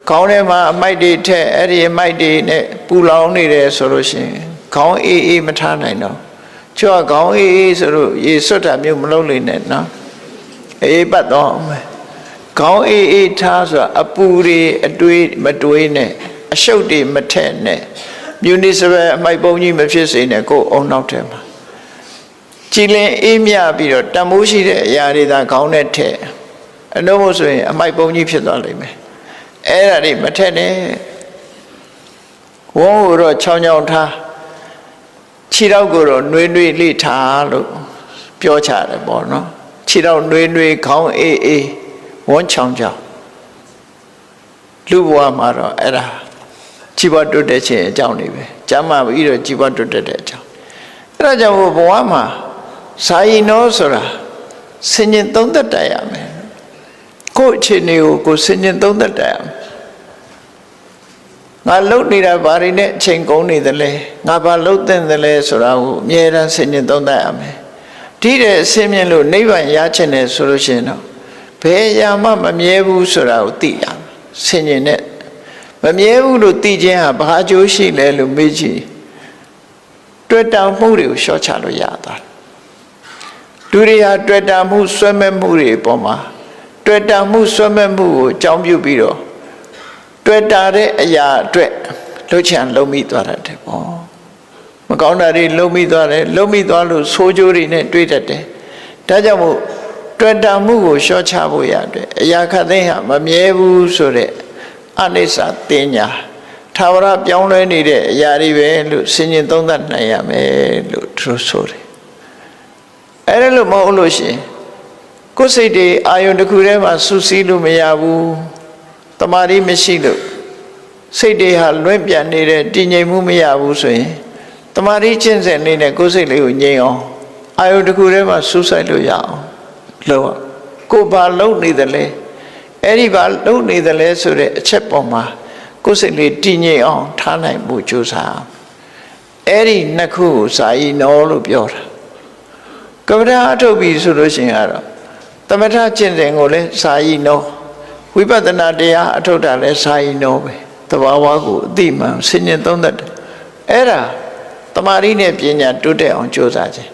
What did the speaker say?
ခေါင်းထဲမှာအမိုက်တွေထက်အဲ့ဒီအမိုက်တွေနဲ့ပူလောင်နေတယ်ဆိုလို့ရှိရင်ခေါင်းအေးအေးမထားနိုင်တော့ကျွတ်ခေါင်းအေးအေးဆိုလို့ရေစွတ်တာမျိုးမလုပ်နိုင်နဲ့နော်အေးပတ်တော့မယ်ခေါင်းအေးအေးထားဆိုတာအပူတွေအတွေးမတွေးနဲ့အရှုပ်တွေမထက်နဲ့မြူနီစပယ်အမိုက်ပုံကြီးမဖြစ်စေနဲ့ကိုယ်အုံနောက်ထဲမှာကြည်လင်အေးမြပြီးတော့တန်မိုးရှိတဲ့အရာတွေသာခေါင်းနဲ့ထည့်အနှုံးမို့ဆိုရင်အမိုက်ပုံကြီးဖြစ်သွားလိမ့်မယ်အဲ့ဒါတွေမထက်နဲ့ဝုန်းကိုတော့ချောင်းချောင်းထားခြေထောက်ကိုတော့နှွေးနှွေးလေးထားလို့ပြောချတယ်ပေါ့နော်ခြေထောက်နှွေးနှွေးခေါင်းအေးအေးဝန်းချောင်းချောင်းလူဘဝမှာတော့အဲ့ဒါជីវတုတ်တဲ့ခြင်းအကြောင်းတွေပဲကျမ်းမာပြီးတော့ជីវတုတ်တဲ့အကြောင်းအဲ့ဒါကြောင့်ဘဝမှာစာရင်တော်ဆိုတာဆင်ញင်သုံးသက်တတ်ရမယ်ကိုယ့်အခြေအနေကိုဆင်ញင်သုံးသက်တတ်ရမယ်ငါလှုပ်နေတာဘာတွေနဲ့အချိန်ကုန်နေသလဲငါဘာလှုပ်သင့်သလဲဆိုတာကိုအမြဲတမ်းဆင်ញင်သုံးသက်ရမယ်ဒီတဲ့အစင်းမြင်လို့နိဗ္ဗာန်ရချင်တယ်ဆိုလို့ရှိရင်တော့ဘယ်အရာမှမမြဲဘူးဆိုတာကိုသိရမယ်ဆင်ញင်နဲ့မမြဲဘူးလို့သိခြင်းဟာဘာအကျိုးရှိလဲလို့မေးကြည့်တွေ့တာမှုတွေကိုလျှော့ချလို့ရတာလူတွေဟာတွေ့တာမှုဆွဲမဲ့မှုတွေပေါ်မှာတွေ့တာမှုဆွဲမဲ့မှုကိုအကြောင်းပြုပြီးတော့တွေ့တာတဲ့အရာအတွက်လှုပ်ချင်လှုပ်မိသွားတယ်ပေါ့မကောင်းတာတွေလှုပ်မိသွားတယ်လှုပ်မိသွားလို့ဆိုးကျိုးတွေနဲ့တွေးတတ်တယ်ဒါကြောင့်မို့တွေ့တာမှုကိုလျှော့ချဖို့ရတယ်အရာခတ်သိမ်းဟာမမြဲဘူးဆိုတဲ့အနိစ္စတင်ညာသာဝရပြောင်းလဲနေတဲ့အရာတွေပဲလို့ဆင်ញင်သုံးသပ်နိုင်ရမယ်လို့သူဆိုတယ်အဲ့ဒါလို့မဟုတ်လို့ရှိရင်ကိုယ်စိတ်တွေအာယုန်တစ်ခုထဲမှာစူးစီးလို့မရဘူးတမာရီမရှိလို့စိတ်တွေဟာလွင့်ပြန်နေတဲ့တည်ငြိမ်မှုမရဘူးဆိုရင်တမာရီကျင့်စဉ်လေးနဲ့ကိုယ်စိတ်လေးကိုငြိမ်အောင်အာယုန်တစ်ခုထဲမှာစူးစိုက်လို့ရအောင်လို့ကိုယ်ဘာလုပ်နေသလဲအဲ့ဒီဘာလုပ်နေသလဲဆိုတဲ့အချက်ပေါ်မှာကိုယ်စိတ်လေးတည်ငြိမ်အောင်ထားနိုင်မှုကြိုးစားအဲ့ဒီနှစ်ခုကိုစာယီနောလို့ပြောတာကမ္မထာအထုတ်ပြီးဆိုလို့ရှိရင်ကတော့သမထကျင့်စဉ်ကိုလည်းစာယီနောဝိပဿနာတရားအထုတ်တာလည်းစာယီနောပဲသဘာဝကိုအသိမှန်ဆင်ញင်သုံးသပ်တယ်အဲ့ဒါတမာရီနဲ့ပညာတိုးတက်အောင်ကြိုးစားခြင်း